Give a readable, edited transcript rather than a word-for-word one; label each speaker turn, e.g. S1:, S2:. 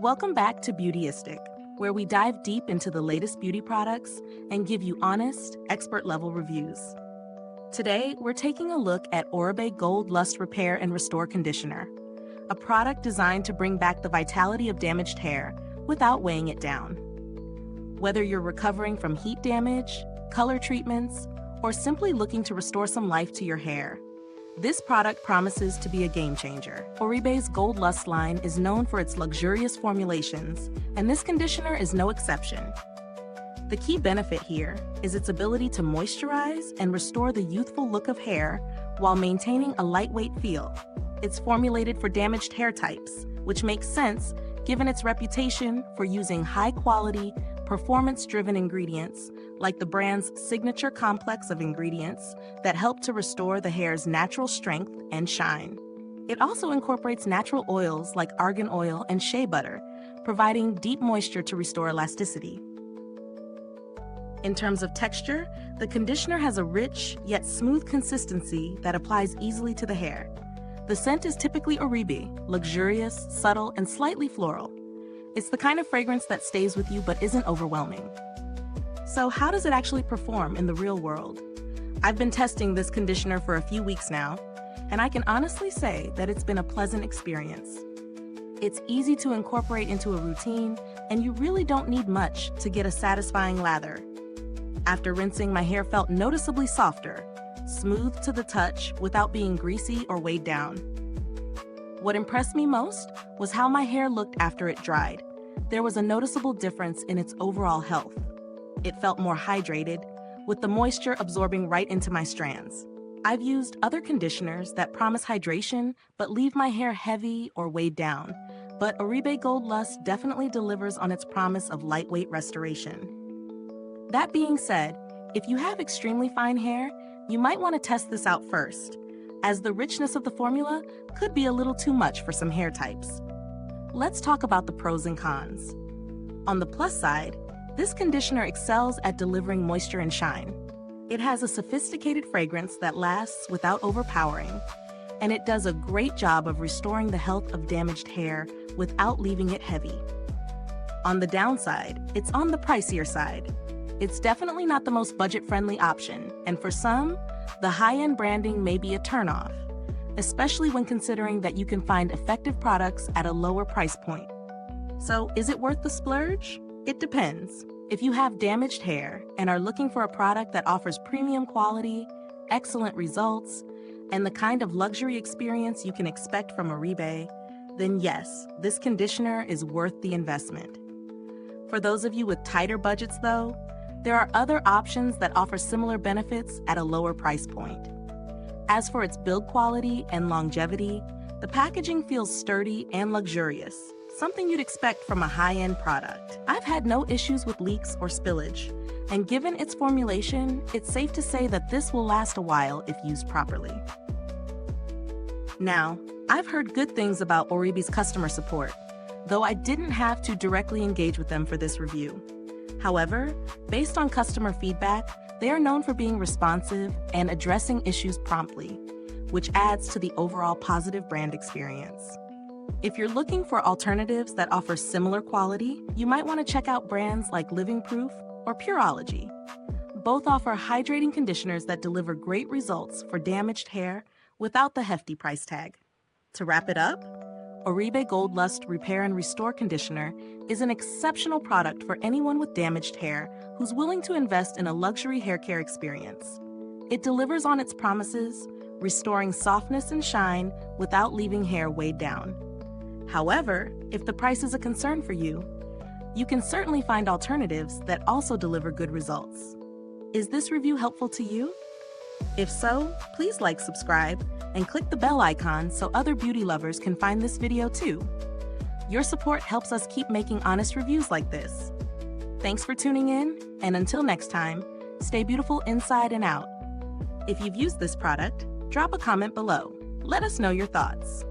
S1: Welcome back to Beautyistic, where we dive deep into the latest beauty products and give you honest, expert-level reviews. Today, we're taking a look at Oribe Gold Lust Repair and Restore Conditioner, a product designed to bring back the vitality of damaged hair without weighing it down. Whether you're recovering from heat damage, color treatments, or simply looking to restore some life to your hair, this product promises to be a game changer. Oribe's Gold Lust line is known for its luxurious formulations, and this conditioner is no exception. The key benefit here is its ability to moisturize and restore the youthful look of hair while maintaining a lightweight feel. It's formulated for damaged hair types, which makes sense given its reputation for using high-quality, performance-driven ingredients like the brand's signature complex of ingredients that help to restore the hair's natural strength and shine. It also incorporates natural oils like argan oil and shea butter, providing deep moisture to restore elasticity. In terms of texture, the conditioner has a rich yet smooth consistency that applies easily to the hair. The scent is typically Oribe, luxurious, subtle, and slightly floral. It's the kind of fragrance that stays with you but isn't overwhelming. So how does it actually perform in the real world? I've been testing this conditioner for a few weeks now, and I can honestly say that it's been a pleasant experience. It's easy to incorporate into a routine, and you really don't need much to get a satisfying lather. After rinsing, my hair felt noticeably softer, smooth to the touch without being greasy or weighed down. What impressed me most was how my hair looked after it dried. There was a noticeable difference in its overall health. It felt more hydrated, with the moisture absorbing right into my strands. I've used other conditioners that promise hydration but leave my hair heavy or weighed down, but Oribe Gold Lust definitely delivers on its promise of lightweight restoration. That being said, if you have extremely fine hair, you might want to test this out first, as the richness of the formula could be a little too much for some hair types. Let's talk about the pros and cons. On the plus side, this conditioner excels at delivering moisture and shine. It has a sophisticated fragrance that lasts without overpowering, and it does a great job of restoring the health of damaged hair without leaving it heavy. On the downside, it's on the pricier side. It's definitely not the most budget-friendly option, and for some, the high-end branding may be a turnoff, especially when considering that you can find effective products at a lower price point. So, is it worth the splurge? It depends. If you have damaged hair and are looking for a product that offers premium quality, excellent results, and the kind of luxury experience you can expect from Oribe, then yes, this conditioner is worth the investment. For those of you with tighter budgets though, there are other options that offer similar benefits at a lower price point. As for its build quality and longevity, the packaging feels sturdy and luxurious, something you'd expect from a high-end product. I've had no issues with leaks or spillage, and given its formulation, it's safe to say that this will last a while if used properly. Now, I've heard good things about Oribe's customer support, though I didn't have to directly engage with them for this review. However, based on customer feedback, they are known for being responsive and addressing issues promptly, which adds to the overall positive brand experience. If you're looking for alternatives that offer similar quality, you might want to check out brands like Living Proof or Pureology. Both offer hydrating conditioners that deliver great results for damaged hair without the hefty price tag. To wrap it up, Oribe Gold Lust Repair and Restore Conditioner is an exceptional product for anyone with damaged hair who's willing to invest in a luxury hair care experience. It delivers on its promises, restoring softness and shine without leaving hair weighed down. However, if the price is a concern for you, you can certainly find alternatives that also deliver good results. Is this review helpful to you? If so, please like, subscribe, and click the bell icon so other beauty lovers can find this video too. Your support helps us keep making honest reviews like this. Thanks for tuning in, and until next time, stay beautiful inside and out. If you've used this product, drop a comment below. Let us know your thoughts.